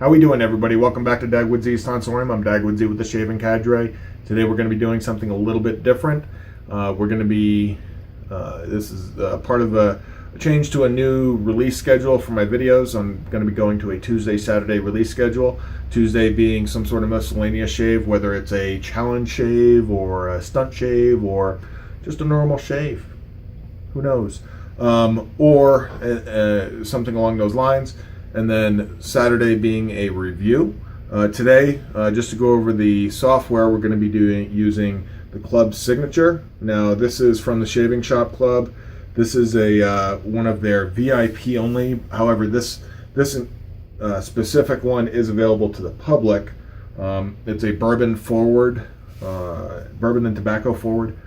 How we doing, everybody? Welcome back to Dagwoodz Tonsorium. I'm Dagwoodz with the Shaving Cadre. Today we're going to be doing something a little bit different. We're going to be, this is part of a change to a new release schedule for my videos. I'm going to be going to a Tuesday, Saturday release schedule. Tuesday being some sort of miscellaneous shave, whether it's a challenge shave or a stunt shave or just a normal shave. Who knows? Or something along those lines. And then Saturday being a review. Today, just to go over the software, we're going to be using the club signature. Now, this is from the Shaving Shop Club. This is a one of their VIP only. However, this specific one is available to the public. It's a bourbon and tobacco forward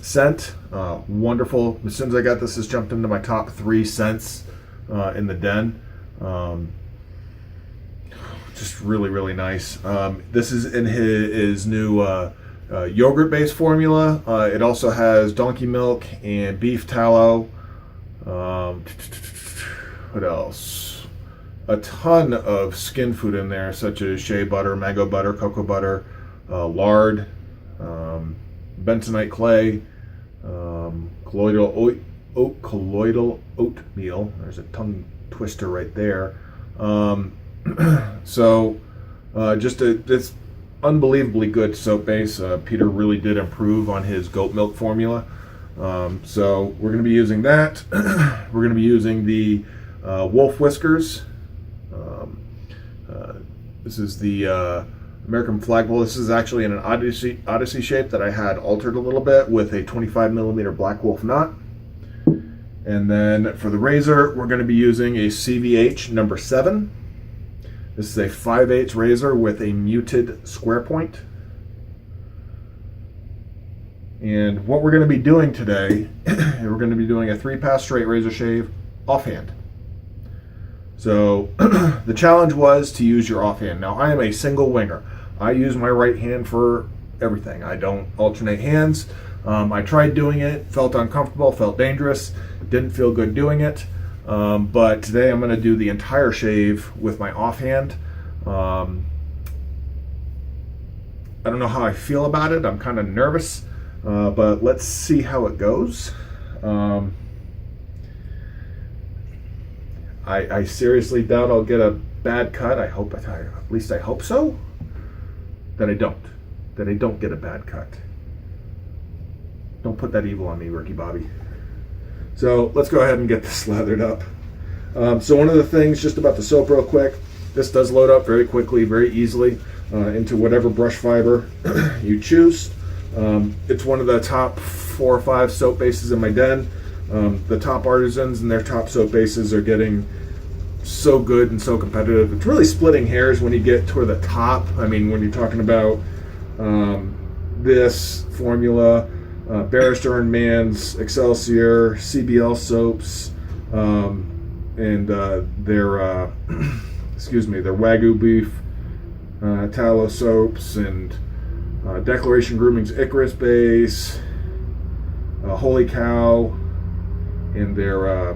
scent. Wonderful. As soon as I got this, jumped into my top 3 scents in the den. Just really nice. This is in his new yogurt-based formula. It also has donkey milk and beef tallow. What else? A ton of skin food in there, such as shea butter, mango butter, cocoa butter, lard, bentonite clay, colloidal oatmeal. There's a tongue twister right there. Just this unbelievably good soap base. Peter really did improve on his goat milk formula. So we're going to be using that. We're going to be using the Wolf Whiskers. This is the American flag bowl. This is actually in an Odyssey shape that I had altered a little bit with a 25mm Blackwolf knot. And then for the razor, we're going to be using a CVH No.7. This is a 5/8 razor with a muted square point. And what we're going to be doing today, we're going to be doing a 3-pass straight razor shave offhand. So the challenge was to use your offhand. Now, I am a single winger. I use my right hand for everything. I don't alternate hands. I tried doing it, felt uncomfortable, felt dangerous, didn't feel good doing it. But today I'm going to do the entire shave with my offhand. I don't know how I feel about it. I'm kind of nervous, but let's see how it goes. I seriously doubt I'll get a bad cut. At least I hope so. That I don't get a bad cut. Don't put that evil on me, Ricky Bobby. So let's go ahead and get this lathered up. So one of the things just about the soap real quick, this does load up very quickly, very easily into whatever brush fiber you choose. It's one of the top 4 or 5 soap bases in my den. The top artisans and their top soap bases are getting so good and so competitive. It's really splitting hairs when you get toward the top. I mean, when you're talking about this formula, Barrister and Mann's, Excelsior, CBL soaps, and their their Wagyu beef tallow soaps, and Declaration Grooming's Icarus base, Holy Cow, and their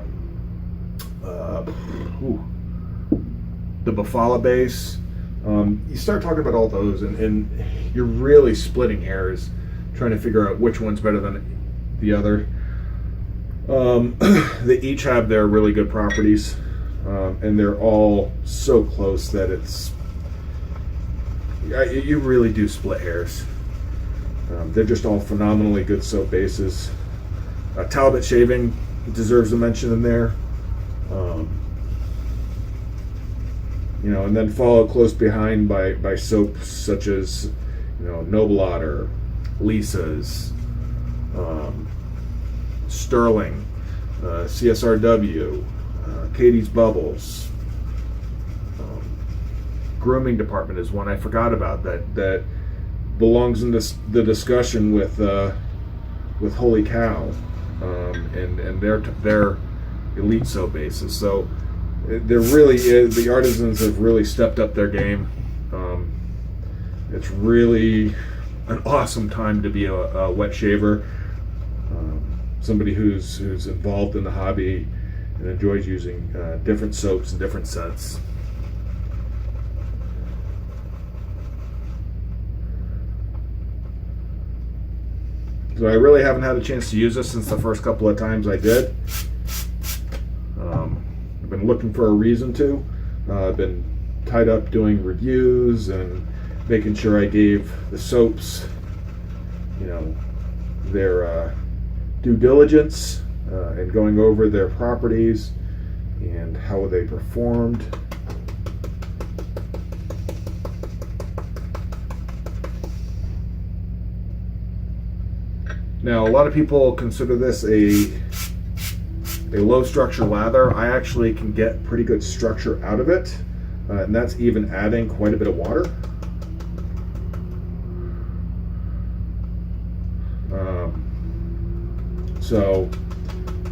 the Bufala base. You start talking about all those, and you're really splitting hairs, trying to figure out which one's better than the other. They each have their really good properties, and they're all so close that you really do split hairs. They're just all phenomenally good soap bases. Talbot Shaving deserves a mention in there. And then followed close behind by soaps such as Noble Otter, Lisa's, Sterling, CSRW, Katie's Bubbles. Grooming Department is one I forgot about that belongs in the discussion with Holy Cow, and their elite soap bases. So there really is, the artisans have really stepped up their game. It's really an awesome time to be a wet shaver. Somebody who's involved in the hobby and enjoys using different soaps and different scents. So I really haven't had a chance to use this since the first couple of times I did. I've been looking for a reason to. I've been tied up doing reviews and making sure I gave the soaps, you know, their due diligence and going over their properties and how they performed. Now, a lot of people consider this a low structure lather. I actually can get pretty good structure out of it, and that's even adding quite a bit of water.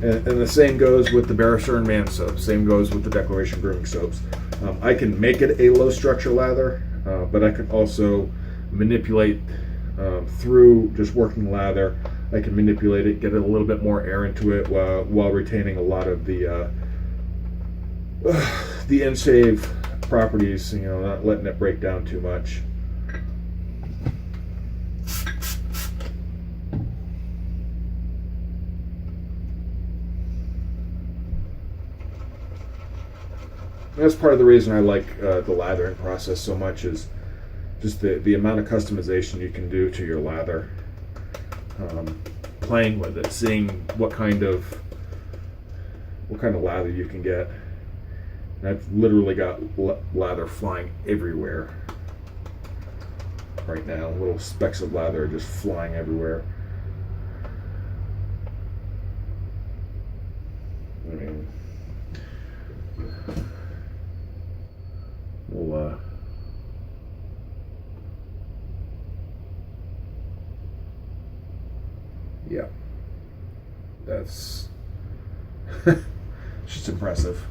And the same goes with the Barrister and Man soap. Same goes with the Declaration grooming soaps. I can make it a low structure lather, but I can also manipulate through just working lather. I can manipulate it, get a little bit more air into it while retaining a lot of the in-shave properties, you know, not letting it break down too much. That's part of the reason I like the lathering process so much, is just the amount of customization you can do to your lather. Playing with it, seeing what kind of lather you can get. And I've literally got lather flying everywhere right now. Little specks of lather are just flying everywhere. I mean, we'll yeah, that's just impressive.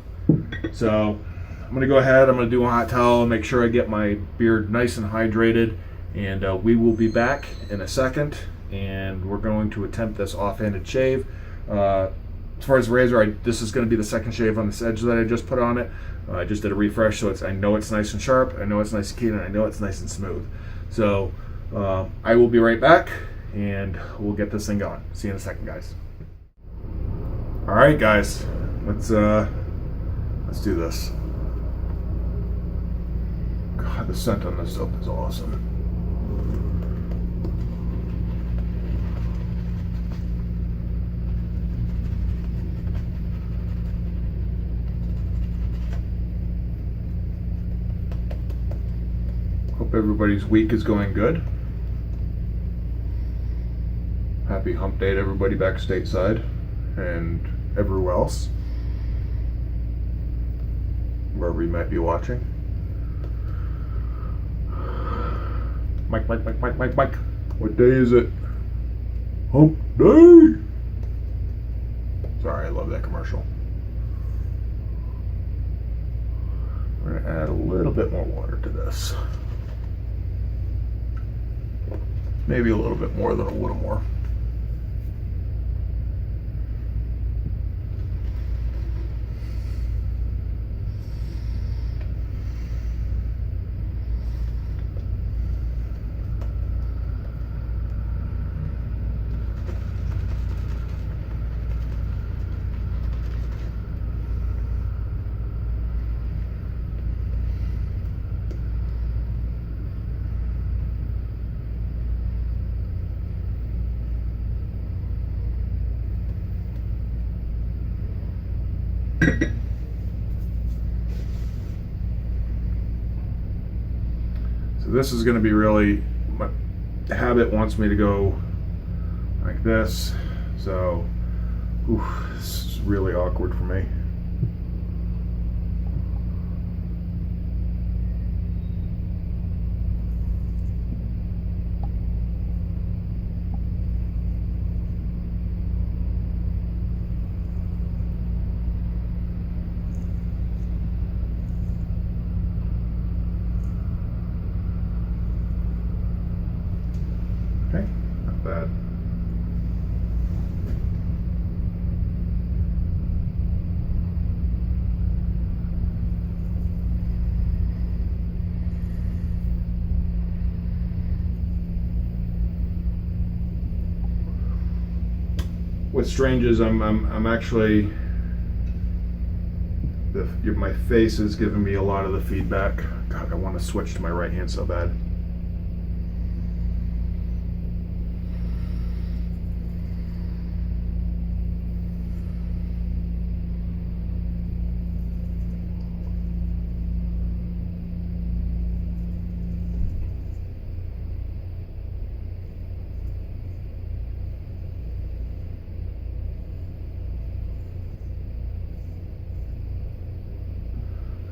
So I'm gonna go ahead, I'm gonna do a hot towel and make sure I get my beard nice and hydrated, and we will be back in a second, and we're going to attempt this offhanded shave. As far as the razor, this is going to be the second shave on this edge that I just put on it. I just did a refresh, so I know it's nice and sharp, I know it's nice and clean, and I know it's nice and smooth. So I will be right back, and we'll get this thing going. See you in a second, guys. All right, guys, let's do this. God, the scent on this soap is awesome. Hope everybody's week is going good. Happy hump day to everybody back stateside and everywhere else, wherever you might be watching. Mike. What day is it? Hump day! Sorry, I love that commercial. We're gonna add a little bit more water to this. Maybe a little bit more than a little more. So this is going to be really, my habit wants me to go like this, so this is really awkward for me. Okay, not bad. what's strange is I'm actually, my face is giving me a lot of the feedback. God, I want to switch to my right hand so bad.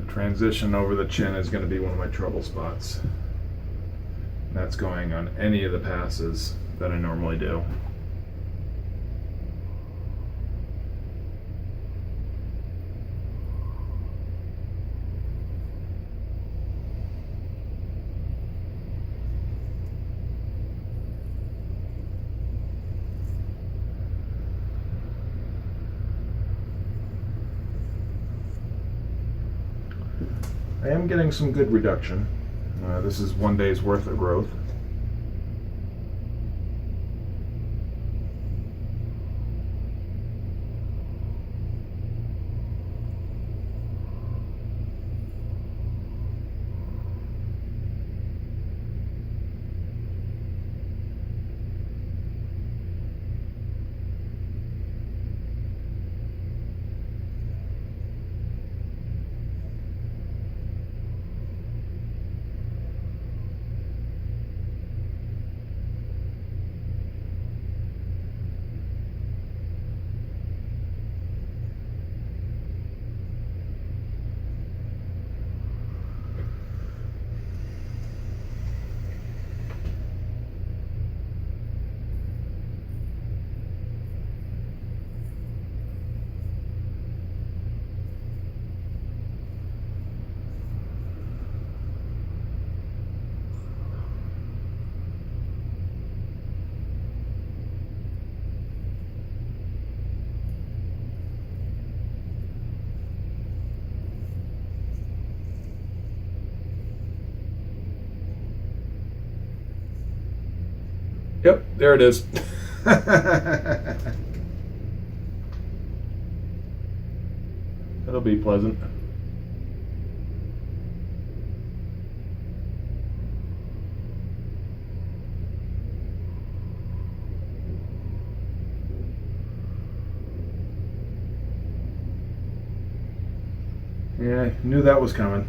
Transition over the chin is going to be one of my trouble spots. That's going on any of the passes that I normally do. I am getting some good reduction. This is 1 day's worth of growth. Yep, there it is. That'll be pleasant. Yeah, I knew that was coming.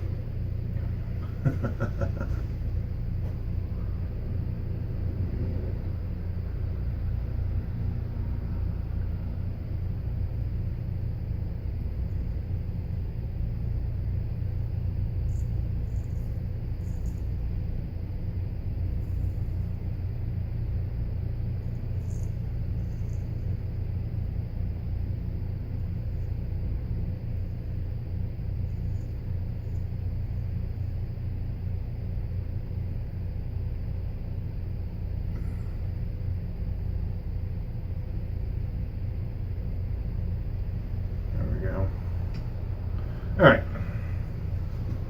All right,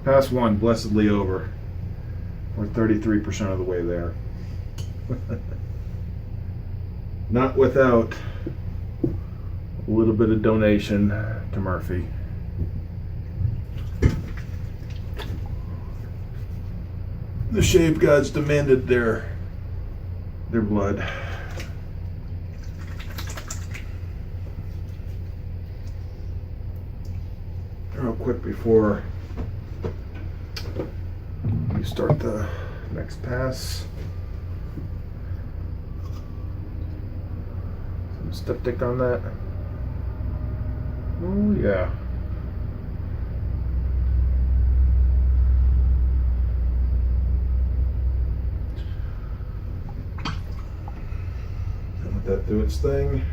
pass one, blessedly over. We're 33% of the way there. Not without a little bit of donation to Murphy. The shave gods demanded their blood. Real quick before we start the next pass. Some styptic on that. Oh yeah. Let that do its thing.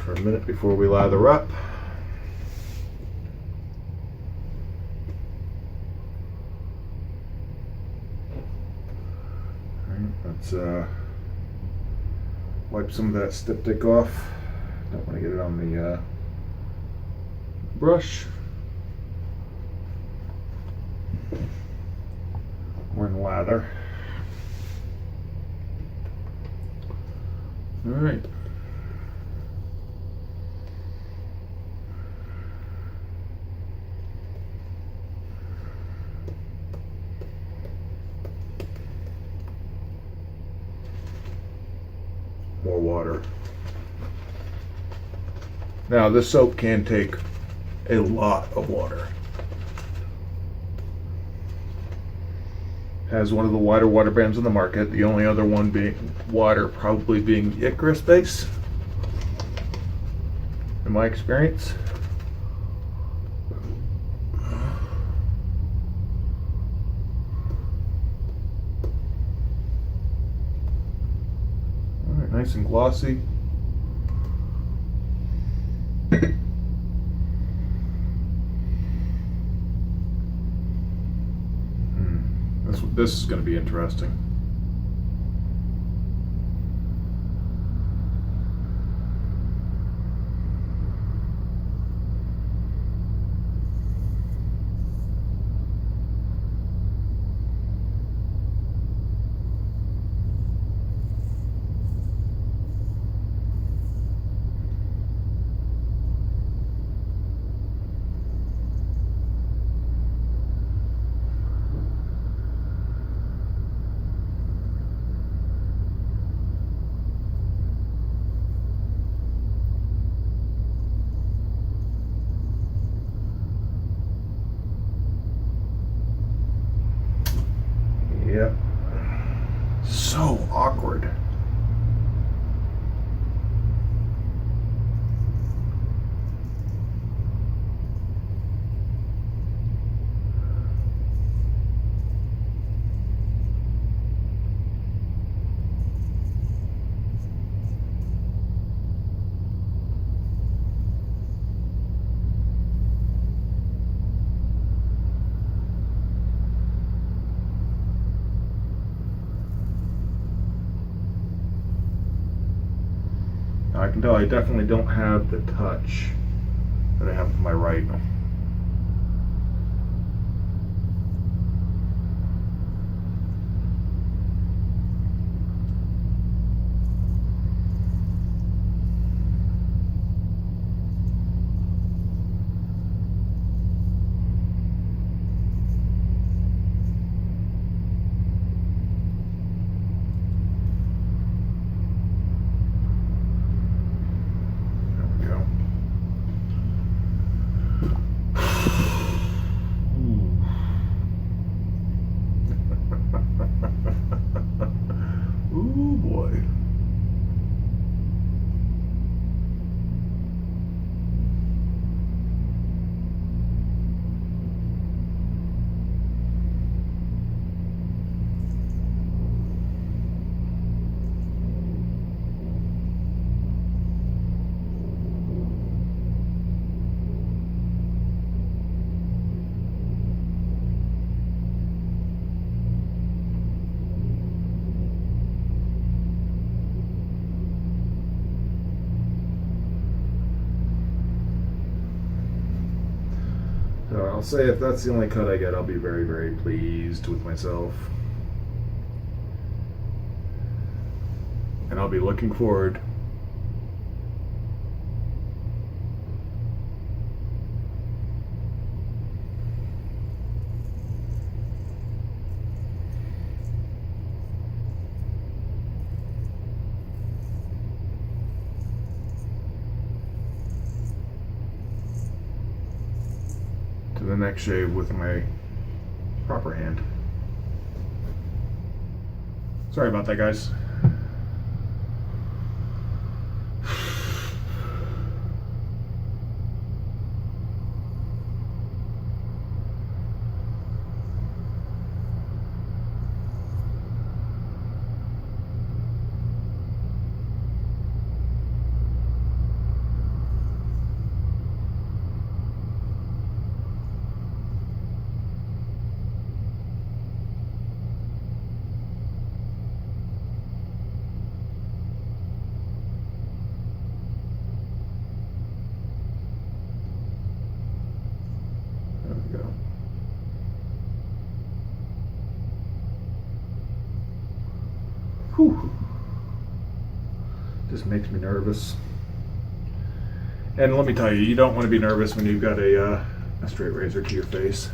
For a minute before we lather up. All right, let's wipe some of that styptic off. Don't want to get it on the brush. We're in lather. All right. More water. Now this soap can take a lot of water. Has one of the wider water bands on the market. The only other one being wider probably being the Icarus base, in my experience. Alright, nice and glossy. This is going to be interesting. Yep. So awkward. I can tell I definitely don't have the touch that I have with my right. Ooh boy. So I'll say if that's the only cut I get, I'll be very, very pleased with myself. And I'll be looking forward to the next shave with my proper hand. Sorry about that, guys. Just makes me nervous. And let me tell you, you don't want to be nervous when you've got a straight razor to your face.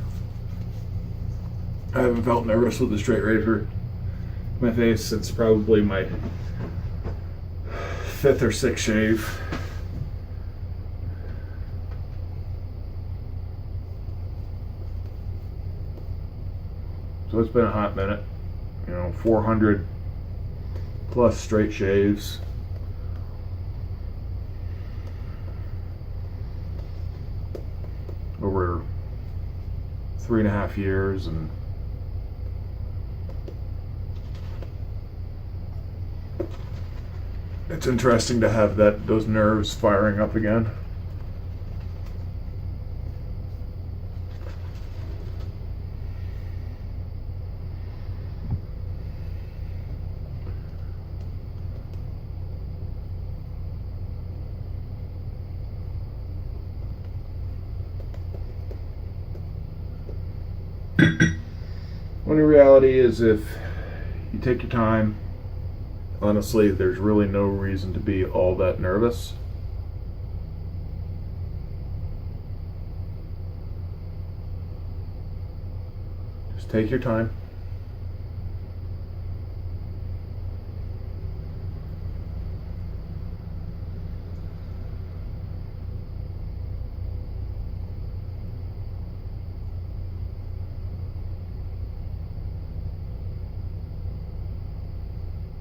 I haven't felt nervous with a straight razor to my face since probably my 5th or 6th shave. So it's been a hot minute. 400 plus straight shaves. Over 3.5 years, and it's interesting to have those nerves firing up again. Only reality is, if you take your time, honestly, there's really no reason to be all that nervous. Just take your time.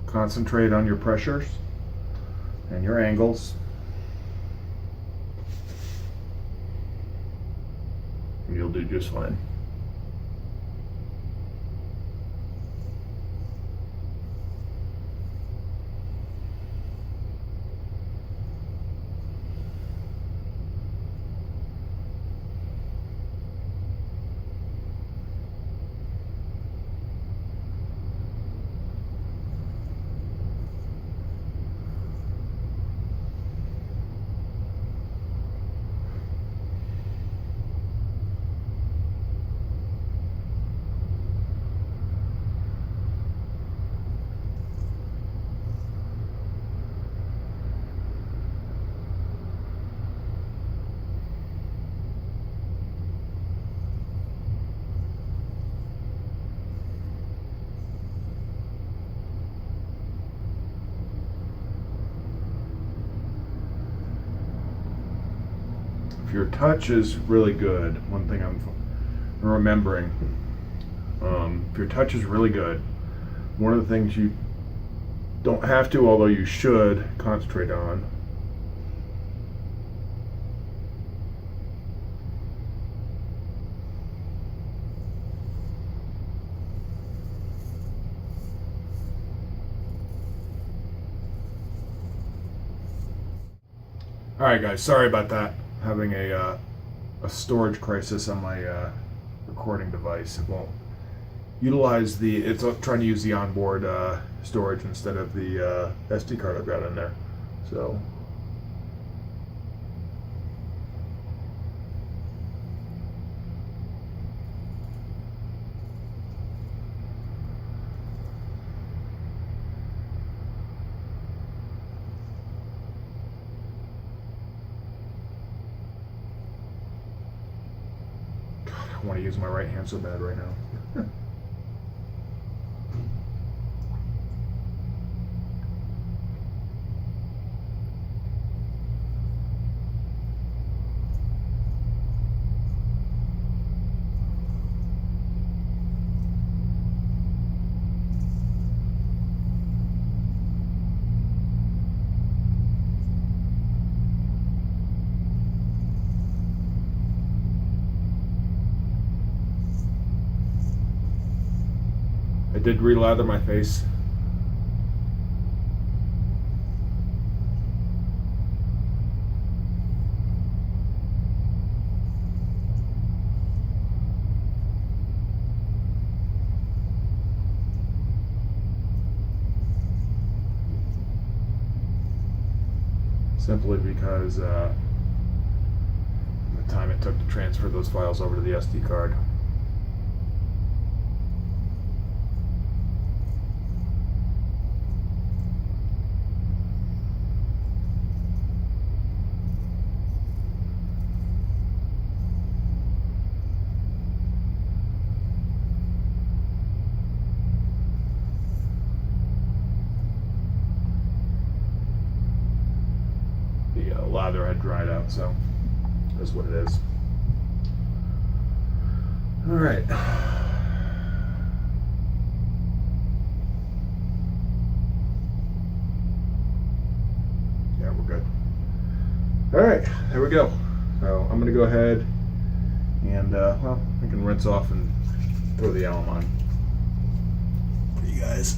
Concentrate on your pressures and your angles. You'll do just fine. If your touch is really good, one thing I'm remembering, if your touch is really good, one of the things you don't have to, although you should, concentrate on Alright guys, sorry about that. Having a storage crisis on my recording device. It won't utilize it's trying to use the onboard storage instead of the SD card I've got in there. So I want to use my right hand so bad right now. I did relather my face. Simply because the time it took to transfer those files over to the SD card. lather had dried out, so that's what it is. All right. Yeah, we're good. All right, there we go. So I'm gonna go ahead and well, I can rinse off and throw the alum on for you guys.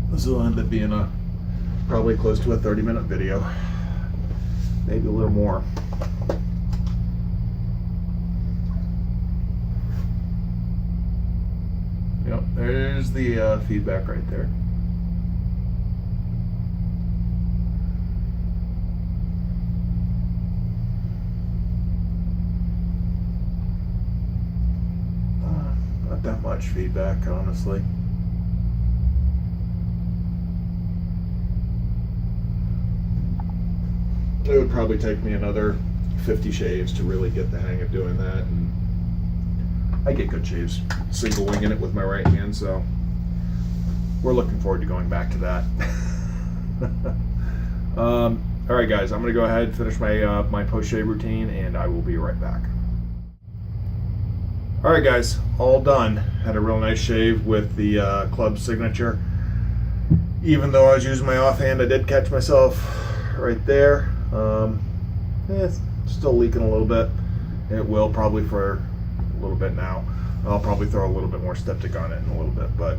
This will end up being probably close to a 30-minute video, maybe a little more. Yep, there's the feedback right there. Not that much feedback, honestly. It would probably take me another 50 shaves to really get the hang of doing that, and I get good shaves single winging it with my right hand, so we're looking forward to going back to that. All right, guys, I'm gonna go ahead and finish my my post shave routine, and I will be right back. All right, guys, all done. Had a real nice shave with the club signature. Even though I was using my offhand, I did catch myself right there. It's still leaking a little bit. It will probably for a little bit now. I'll probably throw a little bit more styptic on it in a little bit, but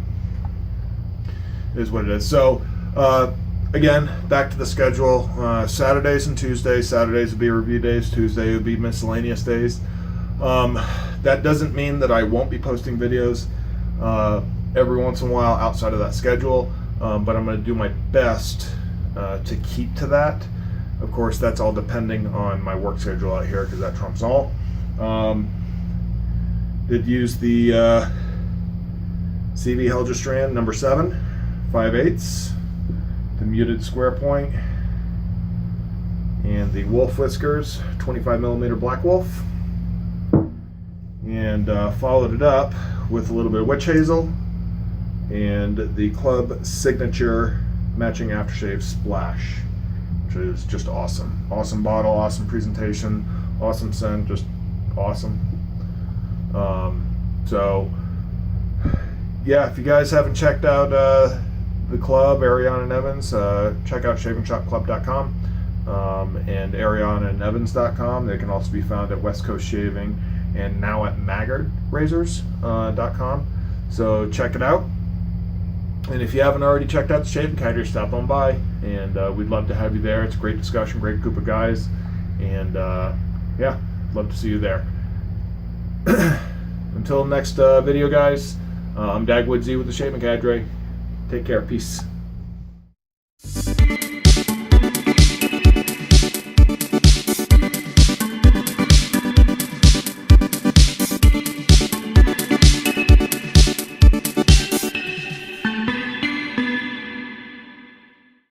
it is what it is. So again, back to the schedule. Saturdays and Tuesdays. Saturdays would be review days. Tuesday would be miscellaneous days. That doesn't mean that I won't be posting videos every once in a while outside of that schedule, but I'm going to do my best to keep to that. Of course, that's all depending on my work schedule out here, because that trumps all. Did use the CV Heljestrand No.7 5/8, the muted square point, and the Wolf Whiskers 25mm Blackwolf, and followed it up with a little bit of witch hazel and the club signature matching aftershave splash, which is just awesome. Awesome bottle, awesome presentation, awesome scent, just awesome. So yeah, if you guys haven't checked out the club, Ariana and Evans, check out shavingshopclub.com and arianaandevans.com. They can also be found at West Coast Shaving and now at maggardrazors.com. So check it out. And if you haven't already checked out the Shaving Cadre, stop on by, and we'd love to have you there. It's a great discussion, great group of guys, and yeah, love to see you there. Until next video, guys, I'm Dagwoodz with the Shaving Cadre. Take care. Peace.